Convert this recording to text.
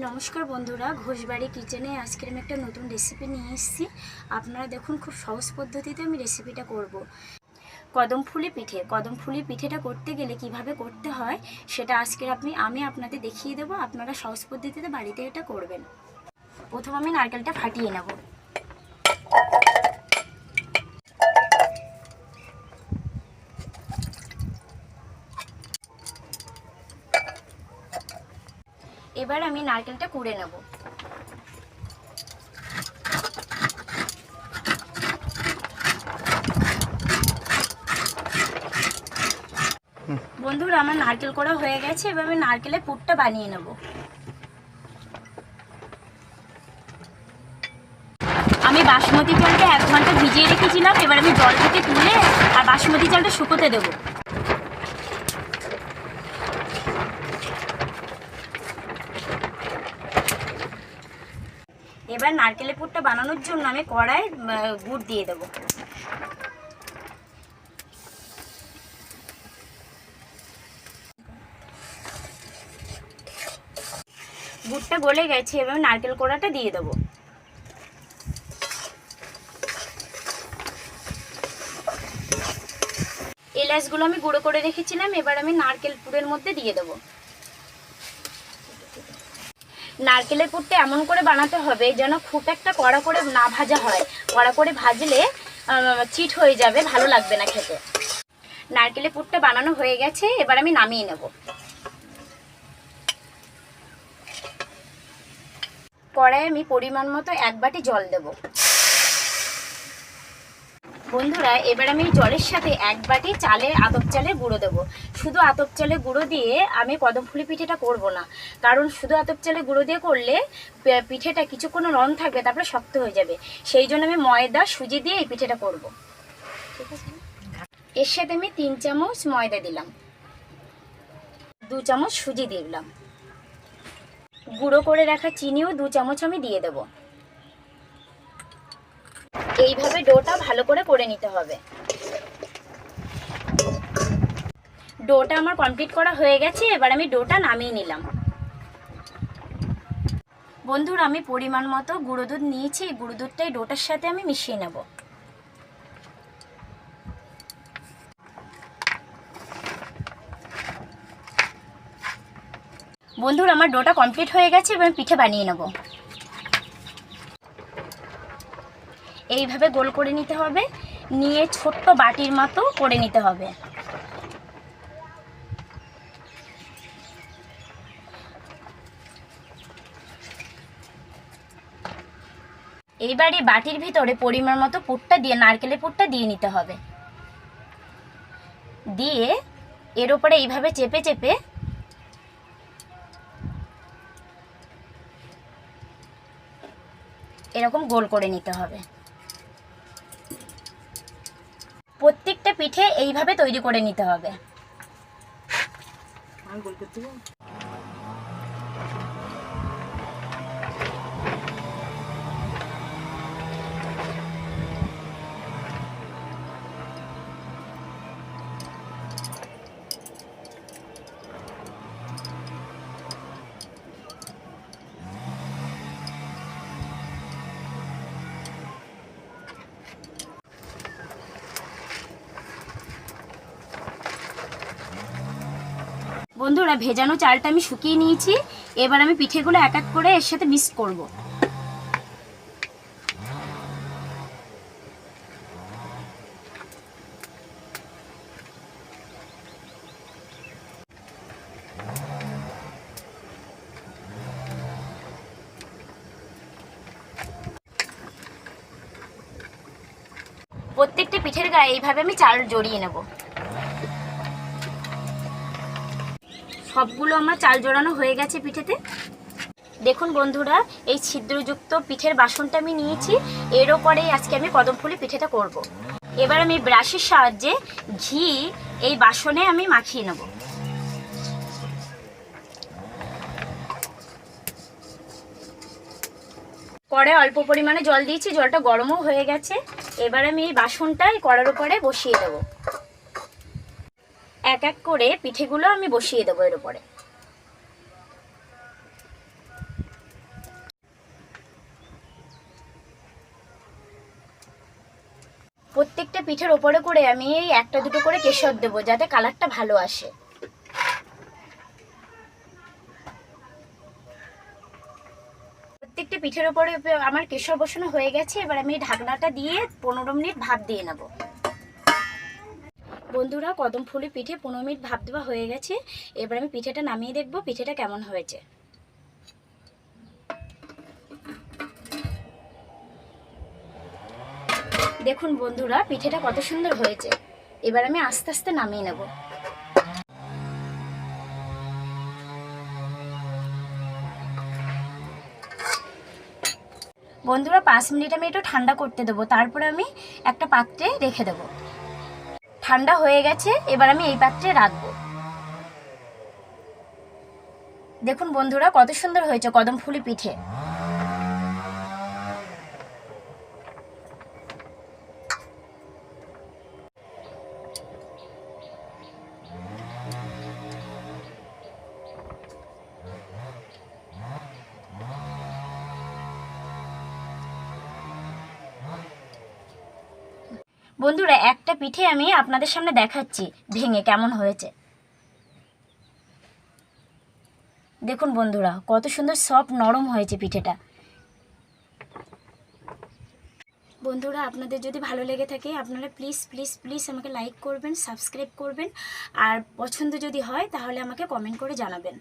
নমস্কার বন্ধুরা, ঘোষবাড়ি কিচেনে আজকের আমি একটা নতুন রেসিপি নিয়ে এসেছি। আপনারা দেখুন, খুব সহজ পদ্ধতিতে আমি রেসিপিটা করব। কদমফুলি পিঠে। কদমফুলি পিঠেটা করতে গেলে কিভাবে করতে হয় সেটা আজকের আমি আপনাদের দেখিয়ে দেবো। আপনারা সহজ পদ্ধতিতে বাড়িতে এটা করবেন। প্রথম আমি নারকেলটা ফাটিয়ে নেব। এবার আমি নারকেলটা কুড়ে নেব। বন্ধুরা, আমার নারকেল করা হয়ে গেছে। এবার আমি নারকেলের পুরটা বানিয়ে নেব। আমি বাসমতি চালটা 1 ঘন্টা ভিজিয়ে রেখেছিলাম। এবার আমি জল থেকে তুলে আর বাসমতি চালটা শুকোতে দেবো। এবার নারকেলের পুরটা বানানোর জন্য আমি কড়ায় গুড় দিয়ে দেবো। গুড়টা গলে গেছে। এবার নারকেল কোড়াটা দিয়ে দেবো। এলাচগুলো আমি গুঁড়ো করে রেখেছিলাম। এবার আমি নারকেল পুরের মধ্যে দিয়ে দেবো। নারকেলের পুরটা এমন করে বানাতে হবে যেন খুব একটা কড়া করে না ভাজা হয়। কড়া করে ভাজলে চিট হয়ে যাবে, ভালো লাগবে না খেতে। নারকেলের পুরটা বানানো হয়ে গেছে। এবার আমি নামিয়ে নেব। কড়াইয়ে আমি পরিমাণ মতো 1 বাটি জল দেব। বন্ধুরা, এবার আমি জলের সাথে 1 বাটি আতপ চালের গুঁড়ো দেবো। শুধু আতপ চালের গুঁড়ো দিয়ে আমি কদমফুলি পিঠেটা করব না, কারণ শুধু আতপ চালের গুঁড়ো দিয়ে করলে পিঠেটা কিছুক্ষণ নরম থাকবে, তারপরে শক্ত হয়ে যাবে। সেই জন্য আমি ময়দা সুজি দিয়ে এই পিঠেটা করব। ঠিক আছে। এর সাথে আমি 3 চামচ ময়দা দিলাম, 2 চামচ সুজি দিলাম, গুঁড়ো করে রাখা চিনিও 2 চামচ আমি দিয়ে দেবো। এইভাবে ডোটা ভালো করে নিতে হবে। ডোটা আমার কমপ্লিট করা হয়ে গেছে। এবার আমি ডোটা নামিয়ে নিলাম। বন্ধুরা, আমি পরিমাণ মতো গুঁড়ো দুধ নিয়েছি। এই গুঁড়ো দুধটাই ডোটার সাথে আমি মিশিয়ে নেব। বন্ধুরা, আমার ডোটা কমপ্লিট হয়ে গেছে। এবার আমি পিঠে বানিয়ে নেব। এইভাবে গোল করে নিতে হবে, নিয়ে ছোট্ট বাটির মতো করে নিতে হবে। এইবার এই বাটির ভিতরে পরিমাণ মতো পুরটা দিয়ে নারকেলের পুরটা দিয়ে নিতে হবে। দিয়ে এর উপরে এইভাবে চেপে চেপে এরকম গোল করে নিতে হবে। প্রত্যেকটা পিঠে এইভাবে তৈরি করে নিতে হবে। বন্ধুরা, ভেজানো চালটা আমি শুকিয়ে নিয়েছি। এবার আমি পিঠেগুলো এক এক করে এর সাথে মিক্স করব। প্রত্যেকটা পিঠের গায়ে এইভাবে আমি চাল জড়িয়ে নেব। সবগুলো আমার চাল জড়ানো হয়ে গেছে পিঠেতে। দেখুন বন্ধুরা, এই ছিদ্রযুক্ত পিঠের বাসনটা আমি নিয়েছি। এর ওপরেই আজকে আমি কদমফুলি পিঠেটা করব। এবার আমি ব্রাশের সাহায্যে ঘি এই বাসনে আমি মাখিয়ে নেব। কড়ায় অল্প পরিমাণে জল দিয়েছি, জলটা গরমও হয়ে গেছে। এবার আমি এই বাসনটাই কড়ার উপরে বসিয়ে দেব। এক এক করে পিঠেগুলো আমি বসিয়ে দেবো এর উপরে। প্রত্যেকটা পিঠের ওপরে করে আমি এই একটা দুটো করে কেশর দেবো, যাতে কালারটা ভালো আসে। প্রত্যেকটা পিঠের ওপরে আমার কেশর বসানো হয়ে গেছে। এবার আমি ঢাকনাটা দিয়ে 15 মিনিট ভাপ দিয়ে নেব। বন্ধুরা, কদম ফুলের পিঠে 15 মিনিট ভাপ দেওয়া হয়ে গেছে। এবার আমি পিঠেটা নামিয়ে দেখব পিঠেটা কেমন হয়েছে। দেখুন বন্ধুরা, পিঠেটা কত সুন্দর হয়েছে। এবার আমি আস্তে আস্তে নামিয়ে নেব। বন্ধুরা, 5 মিনিট আমি একটু ঠান্ডা করতে দেবো, তারপরে আমি একটা পাত্রে রেখে দেবো। ঠান্ডা হয়ে গেছে, এবার আমি এই পাত্রে রাখবো। দেখুন বন্ধুরা, কত সুন্দর হয়েছে কদম ফুলি পিঠে। বন্ধুরা, একটা পিঠে আমি আপনাদের সামনে দেখাচ্ছি ভেঙে কেমন হয়েছে। দেখুন বন্ধুরা, কত সুন্দর সফট নরম হয়েছে পিঠেটা। বন্ধুরা, আপনাদের যদি ভালো লেগে থাকে আপনারা প্লিজ প্লিজ প্লিজ আমাকে লাইক করবেন, সাবস্ক্রাইব করবেন, আর পছন্দ যদি হয় তাহলে আমাকে কমেন্ট করে জানাবেন।